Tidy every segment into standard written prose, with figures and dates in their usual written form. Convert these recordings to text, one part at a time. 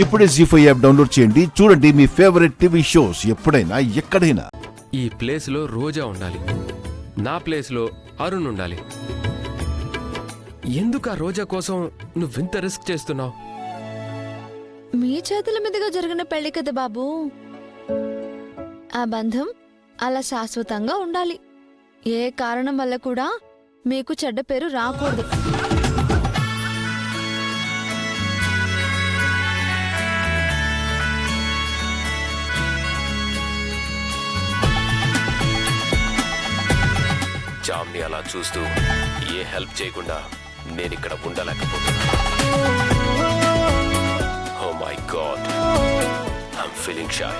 ఇప్పుడే జీ5 app download చేయండి. చూడండి మీ ఫేవరెట్ టీవీ షోస్ ఎప్పుడైనా ఎక్కడైనా. ఈ ప్లేస్లో రోజా ఉండాలి, నా ప్లేస్లో అరుణ్ ఉండాలి. ఎందుకు ఆ రోజా కోసం నువ్వింత రిస్క్ చేస్తున్నావు? మీ చేతుల మీదుగా జరిగిన పెళ్లి కదా బాబు. ఆ బంధం అలా శాశ్వతంగా ఉండాలి. ఏ కారణం వల్ల కూడా మీకు చెడ్డ పేరు రాకూడదు. జామ్ని అలా చూస్తూ ఏ హెల్ప్ చేయకుండా నేనిక్కడ ఉండలేకపోతున్నా. Oh my god, I'm feeling shy.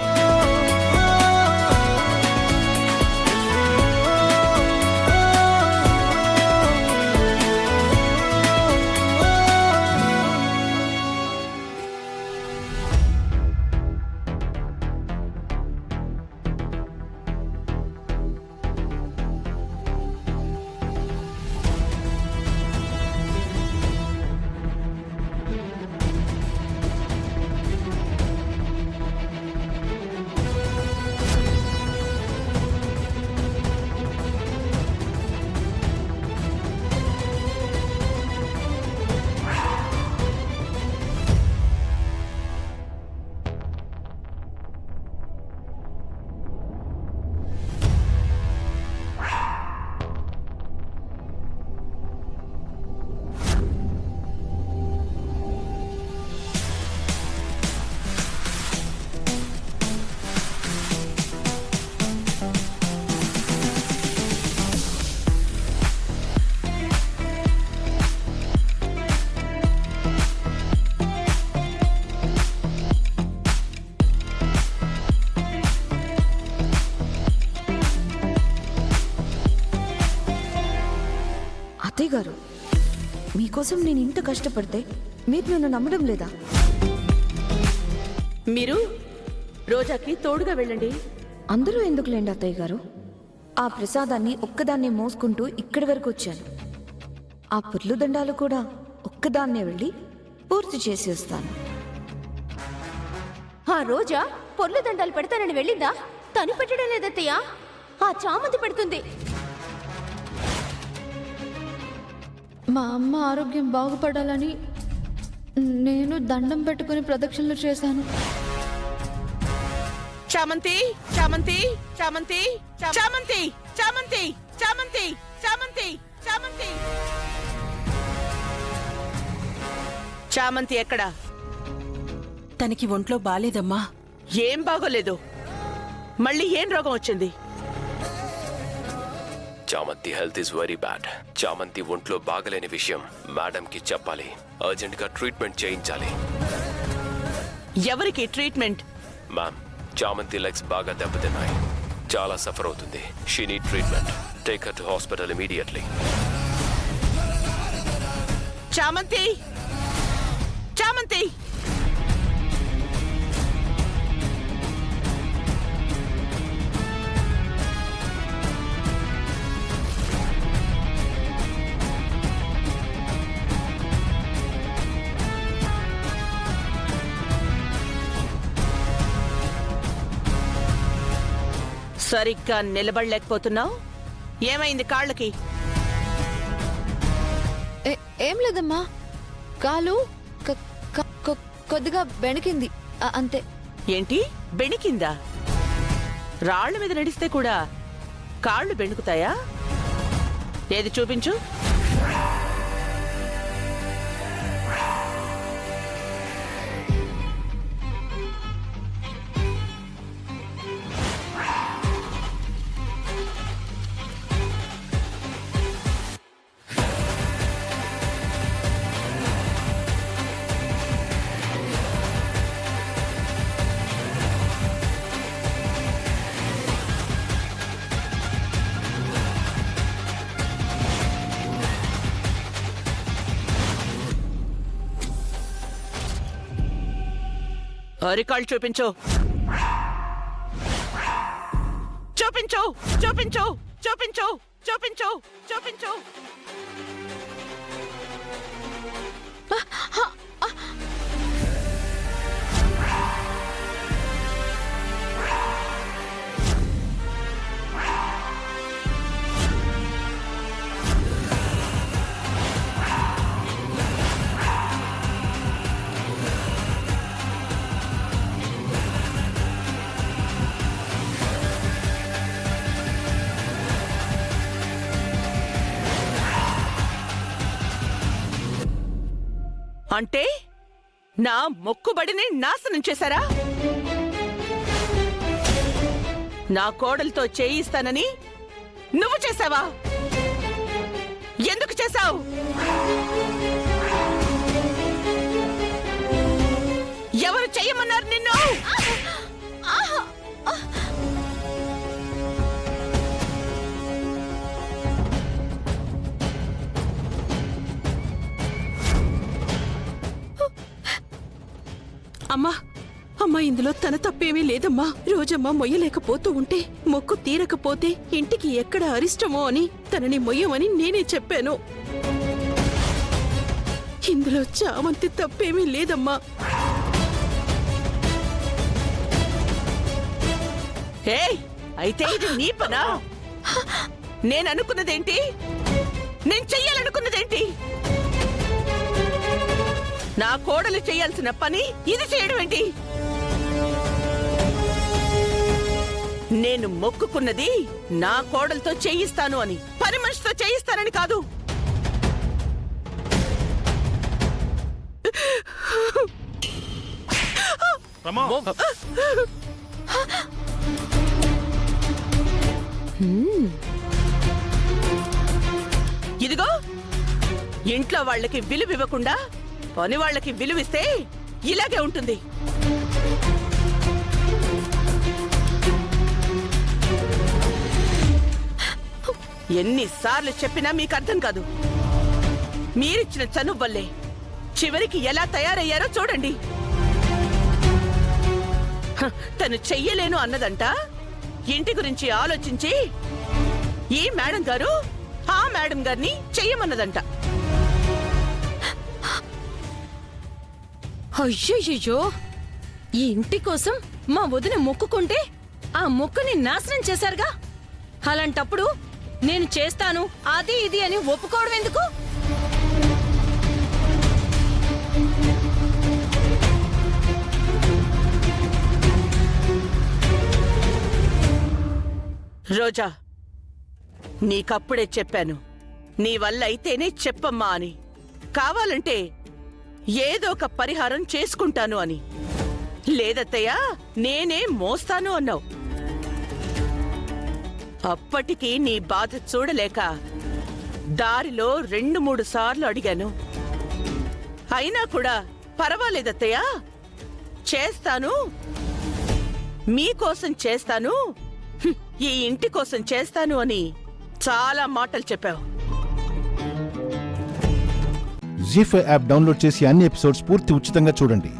అత్తయ్య గారు, మీకోసం నేను ఇంత కష్టపడితే మీరు నన్ను నమ్మడం లేదా? మీరు రోజాకి తోడుగా వెళ్ళండి. అందరూ ఎందుకులేండి అత్తయ్య గారు. ఆ ప్రసాదాన్ని ఒక్కదాన్నే మోసుకుంటూ ఇక్కడి వరకు వచ్చాను. ఆ పుర్లు దండాలు కూడా ఒక్కదాన్నే వెళ్ళి పూర్తి చేసి వస్తాను. ఆ రోజా పొర్లు దండాలు పెడతానని వెళ్ళిందా? తను పెట్టడం లేదత్తయ్య, ఆ చామంతి పెడుతుంది. మా అమ్మ ఆరోగ్యం బాగుపడాలని నేను దండం పెట్టుకుని ప్రదక్షిణలు చేశాను. చామంతి చామంతి చామంతి చామంతి చామంతి చామంతి చామంతి చామంతి చామంతి ఎక్కడా? తనకి ఒంట్లో బాలేదమ్మా. ఏం బాగోలేదు. మళ్ళీ ఏం రోగం వచ్చింది? చామంతి హెల్త్ ఇస్ వెరీ బ్యాడ్. చామంతి ఒంట్లో బాగలేని విషయం మేడంకి చెప్పాలి. అర్జెంట్ గా ట్రీట్మెంట్ చేయించాలి. ఎవరికి ట్రీట్మెంట్? మ్యామ్, చామంతి లెగ్స్ బాగా దెబ్బతిన్నాయి. చాలా సఫర్ అవుతుంది. She need treatment. Take her to hospital immediately. చామంతి చామంతి సరిగ్గా నిలబడలేకపోతున్నావు. ఏమైంది కాళ్ళకి? ఏం లేదమ్మా, కాలు కొద్దిగా బెణికింది అంతే. ఏంటి బెణికిందా? రాళ్ల మీద నడిస్తే కూడా కాళ్ళు బెణుకుతాయా? ఏది చూపించు. అరికాళ్ళు చూపించు. చూపించు చూపించు చూపించు చూపించు చూపించు. అంటే నా మొక్కుబడిని నాశనం చేశారా? నా కోడలతో చేయిస్తానని నువ్వు చేశావా? ఎందుకు చేశావు? ఎవరు చెయ్యమన్నారు నిన్ను? అమ్మా అమ్మా, ఇందులో తన తప్పేమీ లేదమ్మా. రోజమ్మ మొయ్యలేకపోతూ ఉంటే, మొక్కు తీరకపోతే ఇంటికి ఎక్కడ అరిష్టమో అని తనని మొయ్యమని నేనే చెప్పాను. ఇందులో చామంతి తప్పేమీ లేదమ్మా. ఏయ్, అయితే ఇది నీ పనా? నేననుకున్నదేంటి? నేను చెయ్యాలనుకున్నదేంటి? నా కోడలు చేయాల్సిన పని ఇది చేయడం ఏంటి? నేను మొక్కుకున్నది నా కోడలతో చేయిస్తాను అని, పని మనిషితో చేయిస్తానని కాదు. ఇదిగో, ఇంట్లో వాళ్ళకి విలువ ఇవ్వకుండా పని వాళ్ళకి విలువిస్తే ఇలాగే ఉంటుంది. ఎన్నిసార్లు చెప్పినా మీకు అర్థం కాదు. మీరిచ్చిన చనువు వల్లే చివరికి ఎలా తయారయ్యారో చూడండి. తను చెయ్యలేను అన్నదంట. ఇంటి గురించి ఆలోచించి ఈ మేడం గారు ఆ మేడం గారిని చెయ్యమన్నదంట. అయ్యయ్యో, ఈ ఇంటి కోసం మా వదిన మొక్కుకుంటే ఆ మొక్కుని నాశనం చేశారుగా. అలాంటప్పుడు నేను చేస్తాను అది ఇది అని ఒప్పుకోవడం ఎందుకు? రోజా, నీకప్పుడే చెప్పాను, నీ వల్ల అయితేనే చెప్పమ్మా అని. కావాలంటే ఏదో ఒక పరిహారం చేసుకుంటాను అని. లేదత్తయ్యా, నేనే మోస్తాను అన్నావు. అప్పటికి నీ బాధ చూడలేక దారిలో 2-3 సార్లు అడిగాను. అయినా కూడా పర్వాలేదత్తయ్యా, చేస్తాను, మీకోసం చేస్తాను, ఈ ఇంటి కోసం చేస్తాను అని చాలా మాటలు చెప్పావు. జీ5 యాప్ డౌన్లోడ్ చేసి అన్ని ఎపిసోడ్స్ పూర్తి ఉచితంగా చూడండి.